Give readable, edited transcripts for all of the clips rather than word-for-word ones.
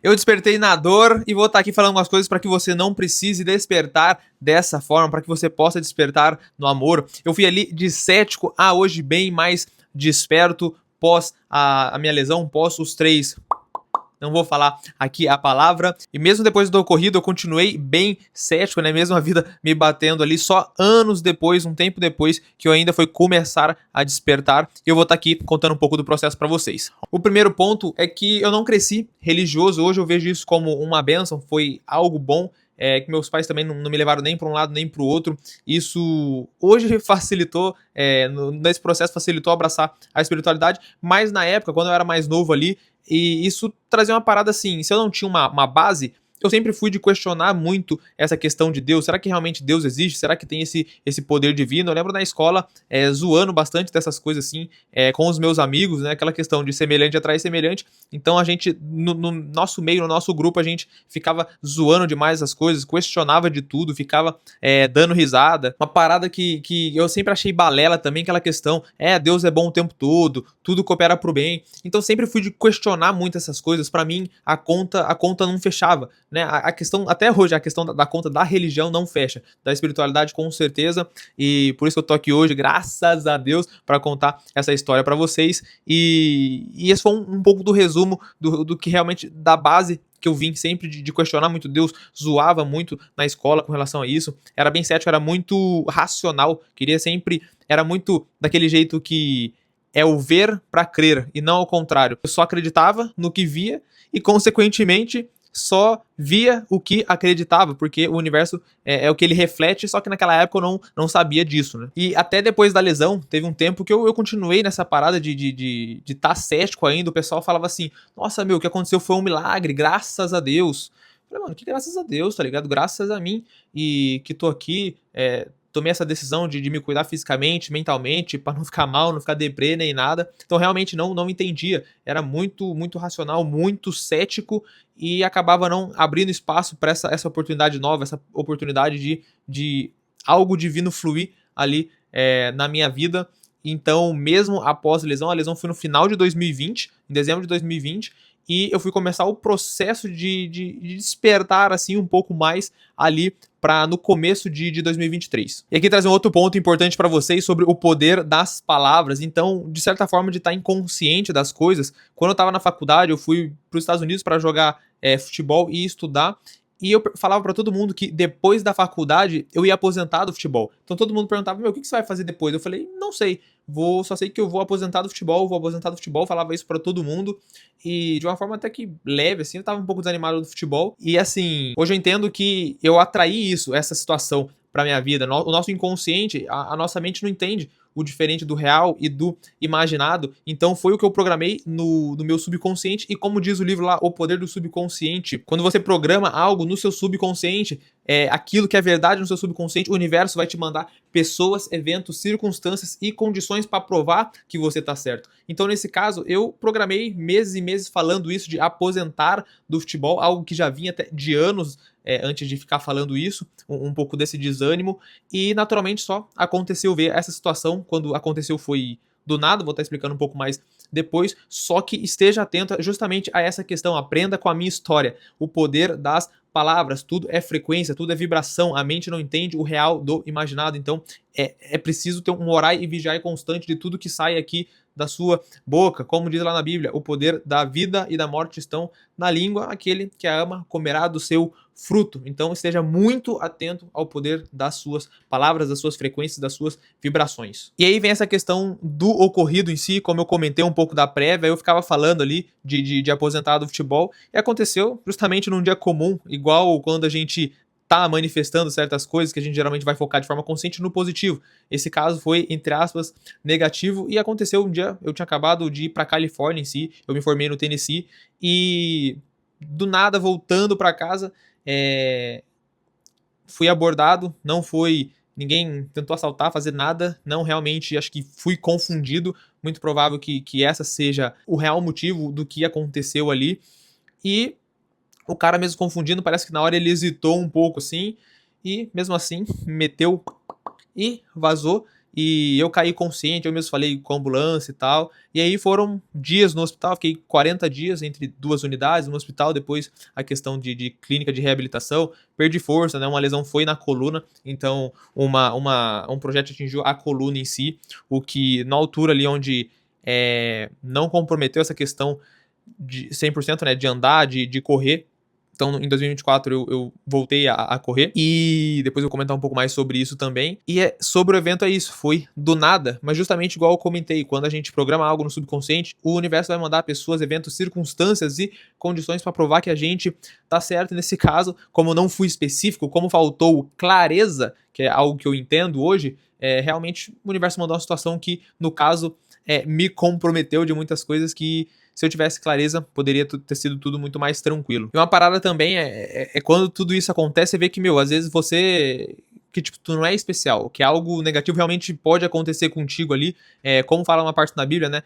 Eu despertei na dor e vou estar aqui falando umas coisas para que você não precise despertar dessa forma, para que você possa despertar no amor. Eu fui ali de cético a hoje bem mais desperto pós a minha lesão, pós os 3. Não vou falar aqui a palavra. E mesmo depois do ocorrido, eu continuei bem cético, né? Mesmo a vida me batendo ali, só anos depois, um tempo depois, que eu ainda fui começar a despertar. E eu vou estar aqui contando um pouco do processo para vocês. O primeiro ponto é que eu não cresci religioso. Hoje eu vejo isso como uma bênção, foi algo bom. Que meus pais também não me levaram nem para um lado nem para o outro. Isso hoje facilitou, nesse processo facilitou abraçar a espiritualidade, mas na época, quando eu era mais novo ali, e isso trazia uma parada assim, se eu não tinha uma base, eu sempre fui de questionar muito essa questão de Deus. Será que realmente Deus existe? Será que tem esse poder divino? Eu lembro na escola zoando bastante dessas coisas assim, com os meus amigos, né? Aquela questão de semelhante atrai semelhante. Então a gente, no nosso meio, no nosso grupo, a gente ficava zoando demais as coisas, questionava de tudo, ficava dando risada. Uma parada que eu sempre achei balela também, aquela questão, Deus é bom o tempo todo, tudo coopera pro bem. Então sempre fui de questionar muito essas coisas. Para mim, a conta não fechava, né? A questão, até hoje, a questão da conta da religião não fecha, da espiritualidade com certeza, e por isso que eu tô aqui hoje, graças a Deus, para contar essa história para vocês. E esse foi um pouco do resumo do que realmente, da base que eu vim sempre de questionar muito Deus, zoava muito na escola com relação a isso, era bem cético, era muito racional, queria sempre, era muito daquele jeito que é o ver para crer e não ao contrário. Eu só acreditava no que via e, consequentemente, só via o que acreditava, porque o universo é o que ele reflete, só que naquela época eu não sabia disso, né? E até depois da lesão, teve um tempo que eu continuei nessa parada de tá cético ainda, o pessoal falava assim, nossa, meu, o que aconteceu foi um milagre, graças a Deus. Eu falei, mano, que graças a Deus, tá ligado? Graças a mim, e que tô aqui, tomei essa decisão de me cuidar fisicamente, mentalmente, para não ficar mal, não ficar deprê nem nada. Então realmente não entendia. Era muito racional, muito cético e acabava não abrindo espaço para essa oportunidade nova, essa oportunidade de algo divino fluir ali na minha vida. Então, mesmo após a lesão foi no final de 2020, em dezembro de 2020, e eu fui começar o processo de despertar assim um pouco mais ali para no começo de 2023. E aqui trazer um outro ponto importante para vocês sobre o poder das palavras. Então, de certa forma, de estar inconsciente das coisas. Quando eu estava na faculdade, eu fui para os Estados Unidos para jogar futebol e estudar. E eu falava para todo mundo que depois da faculdade eu ia aposentar do futebol. Então todo mundo perguntava, meu, o que você vai fazer depois? Eu falei, não sei. Só sei que eu vou aposentar do futebol, falava isso para todo mundo. E de uma forma até que leve, assim, eu tava um pouco desanimado do futebol. E assim, hoje eu entendo que eu atraí isso, essa situação pra minha vida. O nosso inconsciente, a nossa mente não entende o diferente do real e do imaginado. Então foi o que eu programei no meu subconsciente. E como diz o livro lá, O Poder do Subconsciente, quando você programa algo no seu subconsciente, aquilo que é verdade no seu subconsciente, o universo vai te mandar pessoas, eventos, circunstâncias e condições para provar que você tá certo. Então, nesse caso, eu programei meses e meses falando isso de aposentar do futebol, algo que já vinha até de anos antes de ficar falando isso, um pouco desse desânimo, e naturalmente só aconteceu ver essa situação. Quando aconteceu foi do nada, vou estar explicando um pouco mais depois, só que esteja atento justamente a essa questão, aprenda com a minha história, o poder das palavras, tudo é frequência, tudo é vibração, a mente não entende o real do imaginado, então é preciso ter um orar e vigiar constante de tudo que sai aqui da sua boca, como diz lá na Bíblia, o poder da vida e da morte estão na língua, aquele que a ama comerá do seu fruto. Então esteja muito atento ao poder das suas palavras, das suas frequências, das suas vibrações. E aí vem essa questão do ocorrido em si, como eu comentei um pouco da prévia, eu ficava falando ali de aposentado do futebol, e aconteceu justamente num dia comum, igual quando a gente tá manifestando certas coisas que a gente geralmente vai focar de forma consciente no positivo. Esse caso foi, entre aspas, negativo, e aconteceu um dia, eu tinha acabado de ir pra Califórnia em si, eu me formei no Tennessee, e do nada, voltando para casa, fui abordado, não foi, ninguém tentou assaltar, fazer nada, não, realmente acho que fui confundido, muito provável que essa seja o real motivo do que aconteceu ali, e o cara mesmo confundindo, parece que na hora ele hesitou um pouco assim, e mesmo assim meteu e vazou. e eu caí consciente, eu mesmo falei com a ambulância e tal, e aí foram dias no hospital, fiquei 40 dias entre 2 unidades no hospital, depois a questão de clínica de reabilitação, perdi força, né, uma lesão foi na coluna, então um projeto atingiu a coluna em si, o que na altura ali onde não comprometeu essa questão de 100%, né, de andar, de correr. Então, em 2024, eu voltei a correr. E depois eu vou comentar um pouco mais sobre isso também. E sobre o evento é isso. Foi do nada. Mas justamente igual eu comentei. Quando a gente programa algo no subconsciente, o universo vai mandar pessoas, eventos, circunstâncias e condições para provar que a gente tá certo. Nesse caso, como eu não fui específico, como faltou clareza, que é algo que eu entendo hoje, realmente o universo mandou uma situação que, no caso, me comprometeu de muitas coisas que, se eu tivesse clareza, poderia ter sido tudo muito mais tranquilo. E uma parada também é quando tudo isso acontece, você vê que, às vezes você... que, tipo, tu não é especial, que algo negativo realmente pode acontecer contigo ali. Como fala uma parte na Bíblia, né?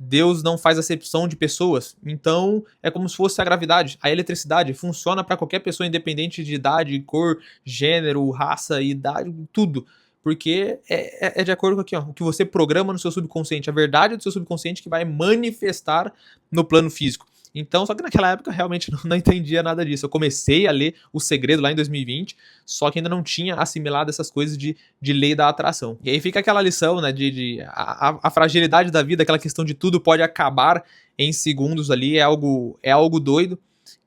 Deus não faz acepção de pessoas. Então, é como se fosse a gravidade. A eletricidade funciona para qualquer pessoa, independente de idade, cor, gênero, raça, idade, tudo. Porque é de acordo com aqui, ó, o que você programa no seu subconsciente, a verdade do seu subconsciente que vai manifestar no plano físico. Então, só que naquela época eu realmente não entendia nada disso. Eu comecei a ler O Segredo lá em 2020, só que ainda não tinha assimilado essas coisas de lei da atração. E aí fica aquela lição, né, a fragilidade da vida, aquela questão de tudo pode acabar em segundos ali, é algo doido.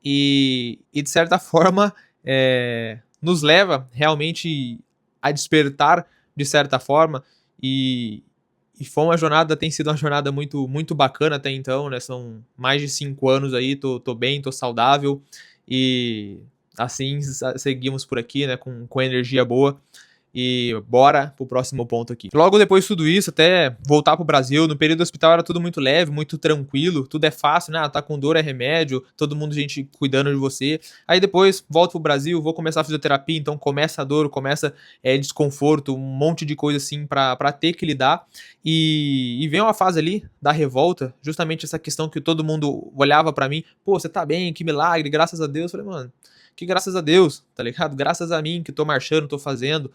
E de certa forma, nos leva realmente a despertar de certa forma, e foi uma jornada, tem sido uma jornada muito, muito bacana até então, né? São mais de 5 anos aí, tô bem, tô saudável, e assim seguimos por aqui, né? Com energia boa. E bora pro próximo ponto aqui. Logo depois de tudo isso, até voltar pro Brasil, no período do hospital era tudo muito leve, muito tranquilo, tudo é fácil, né? Tá com dor é remédio, todo mundo, gente cuidando de você. Aí depois volto pro Brasil, vou começar a fisioterapia, então começa a dor, começa desconforto, um monte de coisa assim pra ter que lidar. E vem uma fase ali da revolta, justamente essa questão que todo mundo olhava pra mim, pô, você tá bem, que milagre, graças a Deus. Eu falei, mano, que graças a Deus, tá ligado? Graças a mim que tô marchando, tô fazendo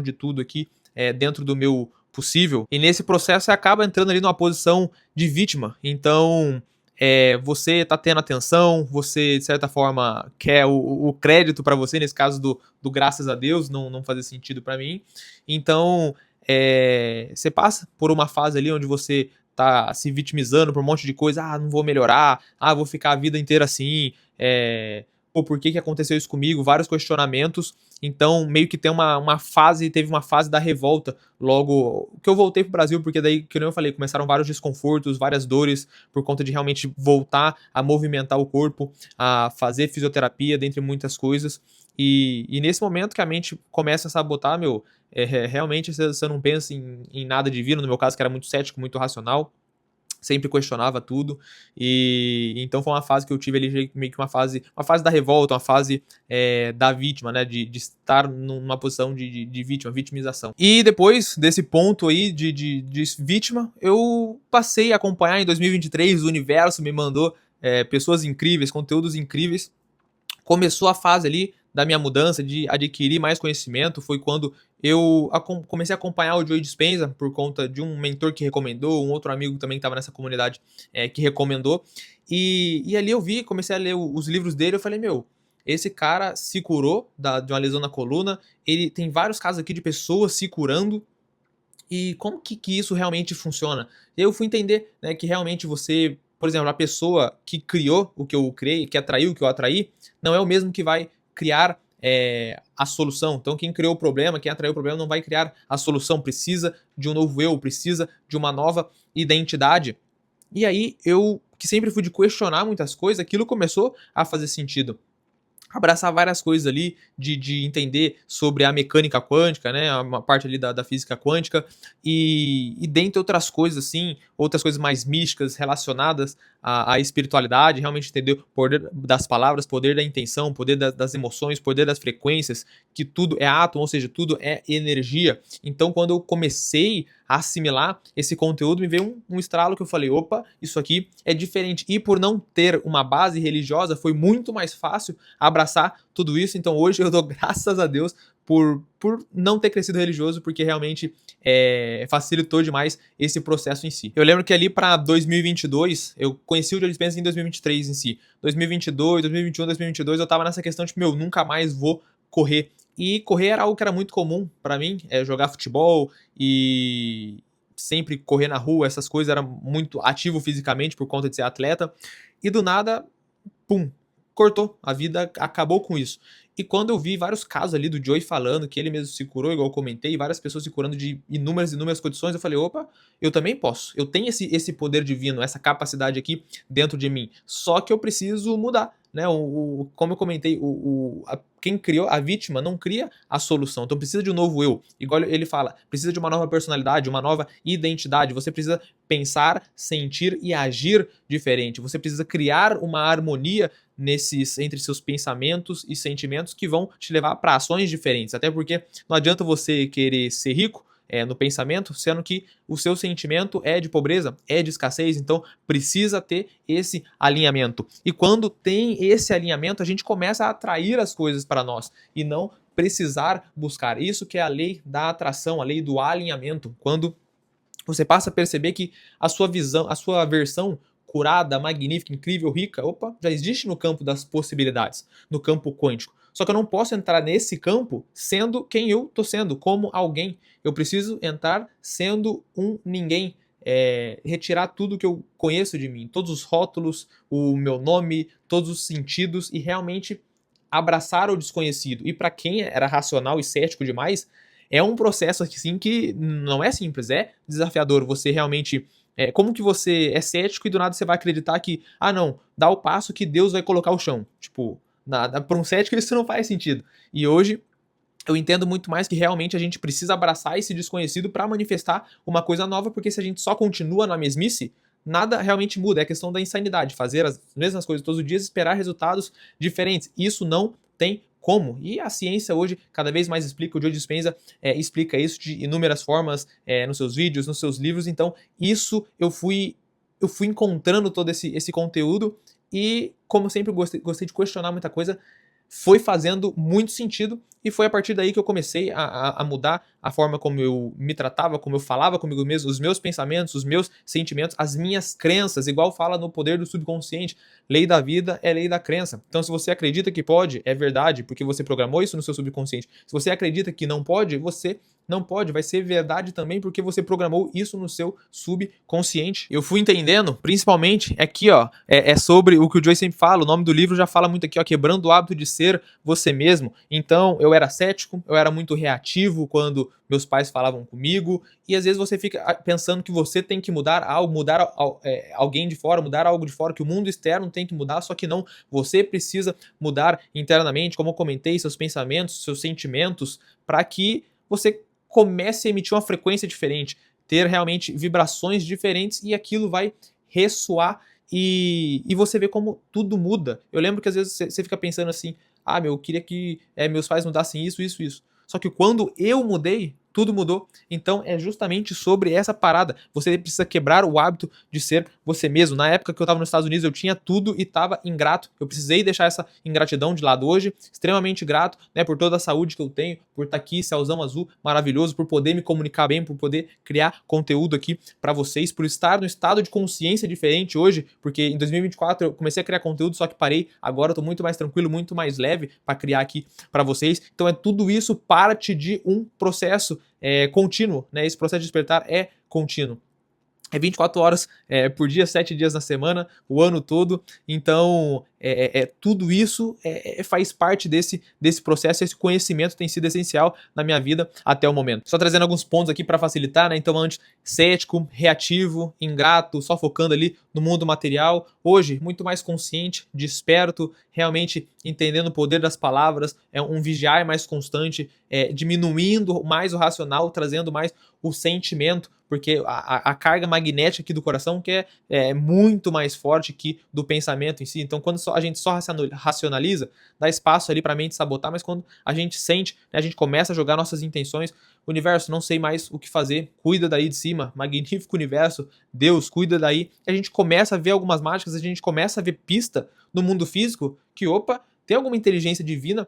de tudo aqui dentro do meu possível. E nesse processo você acaba entrando ali numa posição de vítima. Então, você tá tendo atenção, você de certa forma quer o crédito pra você, nesse caso do graças a Deus, não fazia sentido pra mim. Então, você passa por uma fase ali onde você tá se vitimizando por um monte de coisa, não vou melhorar, vou ficar a vida inteira assim, pô, por que aconteceu isso comigo? Vários questionamentos. Então, meio que tem teve uma fase da revolta logo que eu voltei pro Brasil, porque daí, que nem eu falei, começaram vários desconfortos, várias dores, por conta de realmente voltar a movimentar o corpo, a fazer fisioterapia, dentre muitas coisas. E nesse momento que a mente começa a sabotar, realmente você não pensa em nada divino, no meu caso, que era muito cético, muito racional, sempre questionava tudo, e então foi uma fase que eu tive ali, meio que uma fase da revolta, uma fase da vítima, né, de estar numa posição de vítima, vitimização. E depois desse ponto aí de vítima, eu passei a acompanhar em 2023, o universo me mandou pessoas incríveis, conteúdos incríveis. Começou a fase ali da minha mudança, de adquirir mais conhecimento, foi quando eu comecei a acompanhar o Joe Dispenza por conta de um mentor que recomendou, um outro amigo também que estava nessa comunidade que recomendou, e ali eu comecei a ler os livros dele, eu falei, esse cara se curou de uma lesão na coluna, ele tem vários casos aqui de pessoas se curando, e como que isso realmente funciona? Eu fui entender, né, que realmente você, por exemplo, a pessoa que criou o que eu criei, que atraiu o que eu atraí, não é o mesmo que vai criar a solução. Então, quem criou o problema, quem atraiu o problema, não vai criar a solução. Precisa de um novo eu, precisa de uma nova identidade. E aí, eu, que sempre fui de questionar muitas coisas, aquilo começou a fazer sentido. Abraçar várias coisas ali, de entender sobre a mecânica quântica, né, uma parte ali da física quântica, e dentre outras coisas assim, outras coisas mais místicas relacionadas à espiritualidade, realmente entender o poder das palavras, poder da intenção, poder das emoções, poder das frequências, que tudo é átomo, ou seja, tudo é energia. Então, quando eu comecei a assimilar esse conteúdo, me veio um estralo que eu falei, opa, isso aqui é diferente. E por não ter uma base religiosa, foi muito mais fácil abraçar tudo isso. Então hoje eu dou graças a Deus por não ter crescido religioso, porque realmente facilitou demais esse processo em si. Eu lembro que ali para 2022, eu conheci o Joe Dispenza em 2023 em si. 2022, 2021, 2022, eu tava nessa questão de, nunca mais vou correr. E correr era algo que era muito comum para mim, jogar futebol e sempre correr na rua, essas coisas, era muito ativo fisicamente por conta de ser atleta. E do nada, pum, cortou. A vida acabou com isso. E quando eu vi vários casos ali do Joey falando que ele mesmo se curou, igual eu comentei, várias pessoas se curando de inúmeras condições, eu falei, opa, eu também posso. Eu tenho esse poder divino, essa capacidade aqui dentro de mim. Só que eu preciso mudar, né? Como eu comentei, quem criou, a vítima, não cria a solução. Então precisa de um novo eu. Igual ele fala, precisa de uma nova personalidade, uma nova identidade. Você precisa pensar, sentir e agir diferente. Você precisa criar uma harmonia entre seus pensamentos e sentimentos que vão te levar para ações diferentes. Até porque não adianta você querer ser rico no pensamento, sendo que o seu sentimento é de pobreza, é de escassez, então precisa ter esse alinhamento. E quando tem esse alinhamento, a gente começa a atrair as coisas para nós e não precisar buscar. Isso que é a lei da atração, a lei do alinhamento. Quando você passa a perceber que a sua visão, a sua versão curada, magnífica, incrível, rica, opa, já existe no campo das possibilidades, no campo quântico. Só que eu não posso entrar nesse campo sendo quem eu tô sendo, como alguém. Eu preciso entrar sendo um ninguém. Retirar tudo que eu conheço de mim, todos os rótulos, o meu nome, todos os sentidos e realmente abraçar o desconhecido. E para quem era racional e cético demais, é um processo assim que não é simples, é desafiador. Você realmente como que você é cético e do nada você vai acreditar que, não, dá o passo que Deus vai colocar o chão. Tipo, para um cético isso não faz sentido. E hoje eu entendo muito mais que realmente a gente precisa abraçar esse desconhecido para manifestar uma coisa nova, porque se a gente só continua na mesmice, nada realmente muda. É a questão da insanidade, fazer as mesmas coisas todos os dias e esperar resultados diferentes. Isso não tem como. E a ciência hoje cada vez mais explica, o Joe Dispenza explica isso de inúmeras formas nos seus vídeos, nos seus livros. Então, isso eu fui encontrando todo esse conteúdo e, como sempre gostei de questionar muita coisa, foi fazendo muito sentido e foi a partir daí que eu comecei a mudar a forma como eu me tratava, como eu falava comigo mesmo, os meus pensamentos, os meus sentimentos, as minhas crenças, igual fala no Poder do Subconsciente, lei da vida é lei da crença. Então se você acredita que pode, é verdade, porque você programou isso no seu subconsciente. Se você acredita que não pode, você não pode, vai ser verdade também porque você programou isso no seu subconsciente. Eu fui entendendo, principalmente, aqui ó, é sobre o que o Joey sempre fala, o nome do livro já fala muito aqui, ó, quebrando o hábito de ser você mesmo. Então eu era cético, eu era muito reativo quando meus pais falavam comigo, e às vezes você fica pensando que você tem que mudar algo, mudar alguém de fora, mudar algo de fora, que o mundo externo tem que mudar, só que não, você precisa mudar internamente, como eu comentei, seus pensamentos, seus sentimentos, para que você comece a emitir uma frequência diferente, ter realmente vibrações diferentes e aquilo vai ressoar e você vê como tudo muda. Eu lembro que às vezes você fica pensando assim, eu queria que meus pais mudassem isso, isso, isso. Só que quando eu mudei, tudo mudou. Então é justamente sobre essa parada. Você precisa quebrar o hábito de ser você mesmo. Na época que eu estava nos Estados Unidos, eu tinha tudo e estava ingrato. Eu precisei deixar essa ingratidão de lado hoje. Extremamente grato, né, por toda a saúde que eu tenho, por estar aqui, céuzão azul maravilhoso, por poder me comunicar bem, por poder criar conteúdo aqui para vocês, por estar no estado de consciência diferente hoje, porque em 2024 eu comecei a criar conteúdo, só que parei. Agora eu tô muito mais tranquilo, muito mais leve para criar aqui para vocês. Então é tudo isso parte de um processo contínuo, né? Esse processo de despertar é contínuo. É 24 horas por dia, 7 dias na semana, o ano todo. Então, tudo isso faz parte desse processo. Esse conhecimento tem sido essencial na minha vida até o momento. Só trazendo alguns pontos aqui para facilitar, né? Então, antes, cético, reativo, ingrato, só focando ali no mundo material. Hoje, muito mais consciente, desperto, realmente entendendo o poder das palavras, um vigiar mais constante, diminuindo mais o racional, trazendo mais o sentimento, porque a carga magnética aqui do coração que é muito mais forte que do pensamento em si. Então, quando a gente só racionaliza, dá espaço ali para a mente sabotar, mas quando a gente sente, né, a gente começa a jogar nossas intenções, universo, não sei mais o que fazer, cuida daí de cima, magnífico universo, Deus, cuida daí. A gente começa a ver algumas mágicas, a gente começa a ver pista no mundo físico que, opa, tem alguma inteligência divina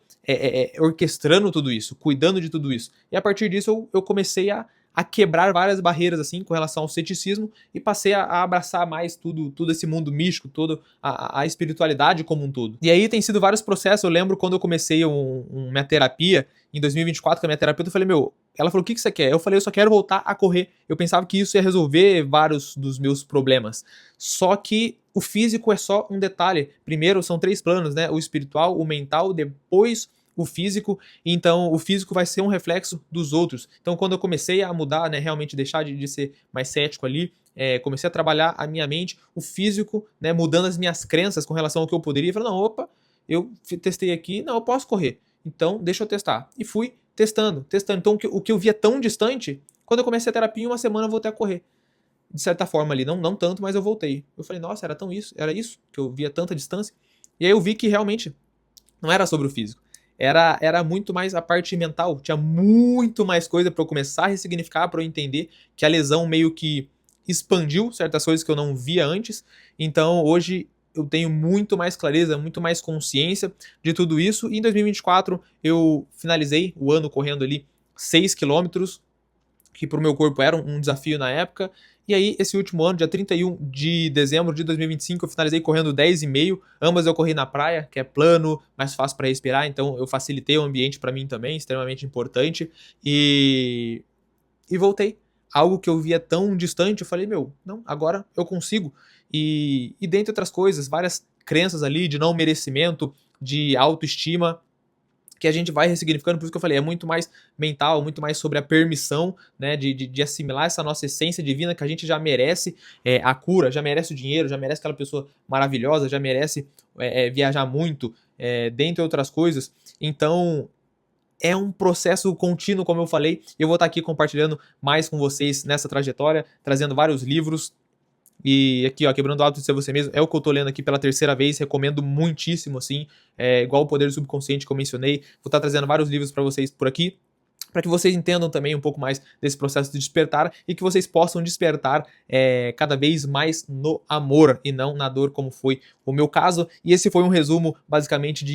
orquestrando tudo isso, cuidando de tudo isso. E a partir disso eu comecei a quebrar várias barreiras assim com relação ao ceticismo e passei a abraçar mais tudo esse mundo místico, toda a espiritualidade como um todo. E aí tem sido vários processos. Eu lembro quando eu comecei minha terapia em 2024, com a minha terapeuta, eu falei, ela falou, o que você quer? Eu falei, eu só quero voltar a correr. Eu pensava que isso ia resolver vários dos meus problemas. Só que o físico é só um detalhe. Primeiro são 3 planos, né? O espiritual, o mental, depois o físico. Então o físico vai ser um reflexo dos outros. Então quando eu comecei a mudar, né, realmente deixar de ser mais cético ali, comecei a trabalhar a minha mente, o físico, né, mudando as minhas crenças com relação ao que eu poderia, falei, não, opa, eu testei aqui, não, eu posso correr, então deixa eu testar. E fui testando. Então o que eu via tão distante, quando eu comecei a terapia, em uma semana eu voltei a correr. De certa forma ali, não tanto, mas eu voltei. Eu falei, nossa, era isso que eu via tanta distância. E aí eu vi que realmente não era sobre o físico. Era muito mais a parte mental. Tinha muito mais coisa para eu começar a ressignificar, para eu entender que a lesão meio que expandiu certas coisas que eu não via antes. Então hoje eu tenho muito mais clareza, muito mais consciência de tudo isso. E em 2024 eu finalizei o ano correndo ali 6 quilômetros, que para o meu corpo era um desafio na época. E aí, esse último ano, dia 31 de dezembro de 2025, eu finalizei correndo 10,5. Ambas eu corri na praia, que é plano, mais fácil para respirar, então eu facilitei o ambiente para mim também, extremamente importante. E voltei. Algo que eu via tão distante, eu falei, não, agora eu consigo. E dentre outras coisas, várias crenças ali de não merecimento, de autoestima, que a gente vai ressignificando. Por isso que eu falei, é muito mais mental, muito mais sobre a permissão, né, de assimilar essa nossa essência divina, que a gente já merece a cura, já merece o dinheiro, já merece aquela pessoa maravilhosa, já merece viajar muito, dentre outras coisas. Então é um processo contínuo, como eu falei. Eu vou estar aqui compartilhando mais com vocês nessa trajetória, trazendo vários livros. E aqui, ó, Quebrando o Hábito de Ser Você Mesmo, é o que eu tô lendo aqui pela 3ª vez, recomendo muitíssimo, assim, igual o Poder do Subconsciente que eu mencionei. Vou estar trazendo vários livros para vocês por aqui, para que vocês entendam também um pouco mais desse processo de despertar e que vocês possam despertar cada vez mais no amor e não na dor, como foi o meu caso. E esse foi um resumo, basicamente,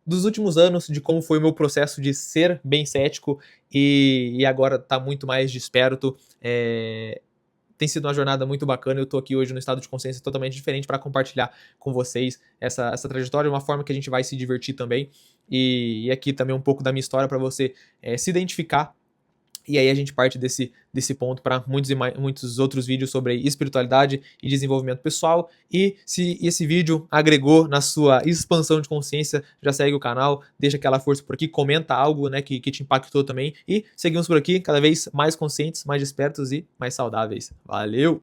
dos últimos anos, de como foi o meu processo de ser bem cético e agora tá muito mais desperto. Tem sido uma jornada muito bacana. Eu tô aqui hoje no estado de consciência totalmente diferente para compartilhar com vocês essa trajetória, uma forma que a gente vai se divertir também. E aqui também um pouco da minha história para você se identificar. E aí a gente parte desse ponto para muitos outros vídeos sobre espiritualidade e desenvolvimento pessoal. E se esse vídeo agregou na sua expansão de consciência, já segue o canal, deixa aquela força por aqui, comenta algo, né, que te impactou também. E seguimos por aqui, cada vez mais conscientes, mais despertos e mais saudáveis. Valeu!